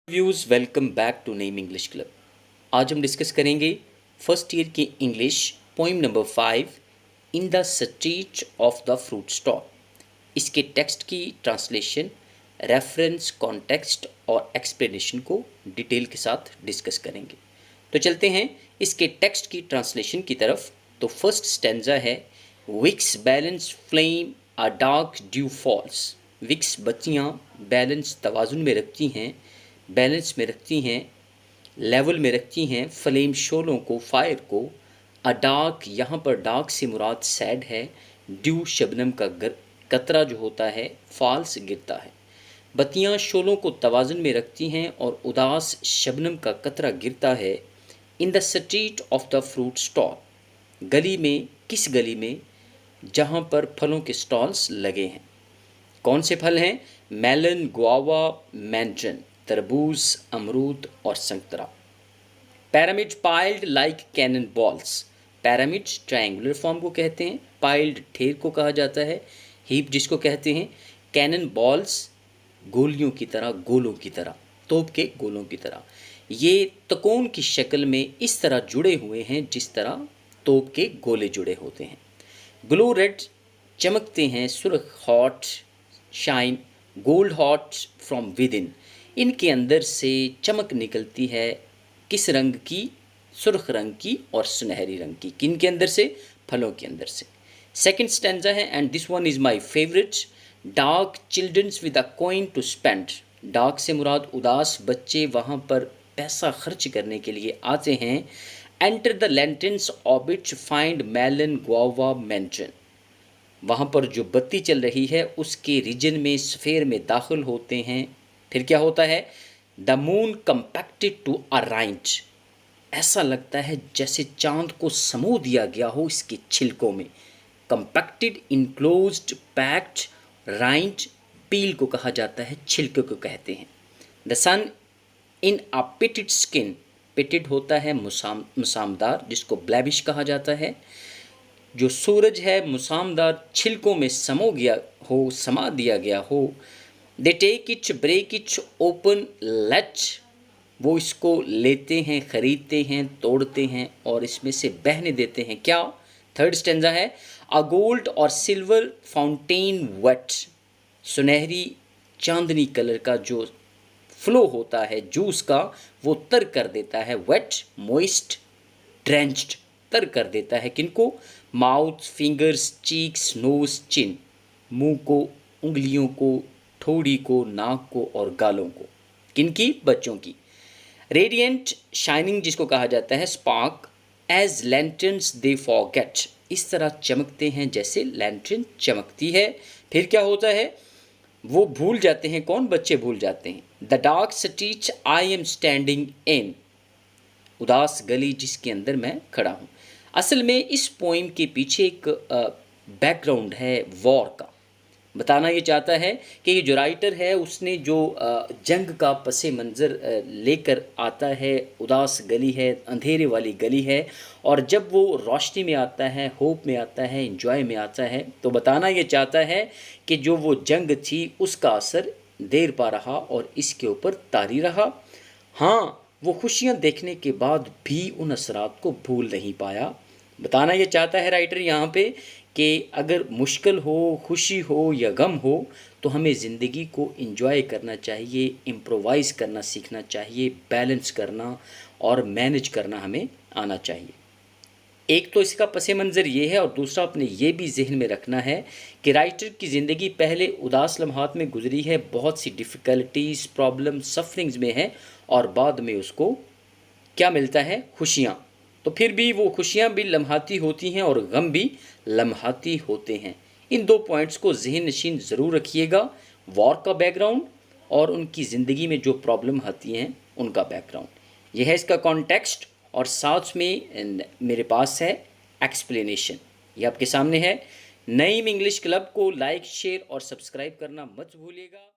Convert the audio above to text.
Views welcome back to name English club. आज हम discuss करेंगे फर्स्ट ईयर की English poem number 5 in the street of the fruit stall. इसके text की translation, reference, context और explanation को detail के साथ डिस्कस करेंगे। तो चलते हैं इसके टेक्स्ट की ट्रांसलेशन की तरफ। तो फर्स्ट स्टैंजा है, wicks balance flame a dark dew falls. Wicks बत्तियाँ बैलेंस तवाजुन में रखती हैं, बैलेंस में रखती हैं, लेवल में रखती हैं फ्लेम शोलों को, फायर को। अ डार्क, यहाँ पर डार्क से मुराद सैड है। ड्यू शबनम का कतरा जो होता है, फॉल्स गिरता है। बत्तियाँ शोलों को तवाज़ुन में रखती हैं और उदास शबनम का कतरा गिरता है। इन the street of the fruit stall, गली में, किस गली में, जहाँ पर फलों के स्टॉल्स लगे हैं। कौन से फल हैं? मेलन, गुआवा, मैंड्रन, तरबूज, अमरूद और संतरा। Pyramid piled like cannon balls. Pyramid triangular form को कहते हैं, पाइल्ड ढेर को कहा जाता है, हीप जिसको कहते हैं, कैनन बॉल्स गोलियों की तरह, गोलों की तरह, तोप के गोलों की तरह। ये तकोन की शक्ल में इस तरह जुड़े हुए हैं जिस तरह तोप के गोले जुड़े होते हैं। ग्लो रेड, चमकते हैं, सुर्ख, hot, shine, gold hot from with in. इनके अंदर से चमक निकलती है, किस रंग की? सुर्ख रंग की और सुनहरी रंग की। किन के अंदर से? फलों के अंदर से। सेकंड स्टैंजा है, and this one is my favourite, dark childrens with a coin to spend. Dark से मुराद उदास बच्चे वहाँ पर पैसा खर्च करने के लिए आते हैं। Enter the lanterns orbit find melon, guava, mandarin. वहाँ पर जो बत्ती चल रही है उसके रीजन में, स्फेयर में दाखिल होते हैं। फिर क्या होता है? The moon compacted to a rind. ऐसा लगता है जैसे चांद को समो दिया गया हो इसके छिलकों में। Compacted, enclosed, packed, rind peel को कहा जाता है, छिलके को कहते हैं। The sun in a pitted skin. Pitted होता है मुसामदार, जिसको ब्लैबिश कहा जाता है। जो सूरज है मुसामदार छिलकों में समा दिया गया हो। They take it, break it, open, let. वो इसको लेते हैं, ख़रीदते हैं, तोड़ते हैं और इसमें से बहने देते हैं। क्या? थर्ड स्टेंजा है, अ गोल्ड और सिल्वर फाउंटेन वेट। सुनहरी चांदनी कलर का जो फ्लो होता है जूस का, वो तर कर देता है। वेट, मोइस्ट, ड्रेंच्ड, तर कर देता है किनको? माउथ, फिंगर्स, चीक्स, नोज, चिन। मुंह को, उंगलियों को, ठोड़ी को, नाक को और गालों को। किनकी? बच्चों की। रेडिएंट, शाइनिंग जिसको कहा जाता है, spark, as lanterns they forget. इस तरह चमकते हैं जैसे लैंटर्न चमकती है। फिर क्या होता है? वो भूल जाते हैं। कौन? बच्चे भूल जाते हैं। The dark street I am standing in. उदास गली जिसके अंदर मैं खड़ा हूँ। असल में इस पोइम के पीछे एक बैकग्राउंड है वॉर का। बताना ये चाहता है कि ये जो राइटर है उसने जो जंग का पसे मंज़र लेकर आता है। उदास गली है, अंधेरे वाली गली है, और जब वो रोशनी में आता है, होप में आता है, इंजॉय में आता है, तो बताना ये चाहता है कि जो वो जंग थी उसका असर देर पा रहा और इसके ऊपर तारी रहा। हाँ, वो खुशियाँ देखने के बाद भी उन असरात को भूल नहीं पाया। बताना ये चाहता है राइटर यहाँ पे कि अगर मुश्किल हो, खुशी हो या गम हो, तो हमें ज़िंदगी को एंजॉय करना चाहिए, इम्प्रोवाइज़ करना सीखना चाहिए, बैलेंस करना और मैनेज करना हमें आना चाहिए। एक तो इसका पस मंज़र ये है, और दूसरा अपने ये भी जहन में रखना है कि राइटर की ज़िंदगी पहले उदास लम्हात में गुजरी है, बहुत सी डिफ़िकल्टीज़, प्रॉब्लम, सफरिंग्स में है, और बाद में उसको क्या मिलता है? खुशियाँ। तो फिर भी वो खुशियाँ भी लम्हाती होती हैं और गम भी लम्हाती होते हैं। इन दो पॉइंट्स को ज़हन नशीन ज़रूर रखिएगा, वॉर का बैकग्राउंड और उनकी ज़िंदगी में जो प्रॉब्लम आती हैं उनका बैकग्राउंड। यह है इसका कॉन्टेक्स्ट, और साथ में मेरे पास है एक्सप्लेनेशन, ये आपके सामने है। नईम इंग्लिश क्लब को लाइक, शेयर और सब्सक्राइब करना मत भूलिएगा।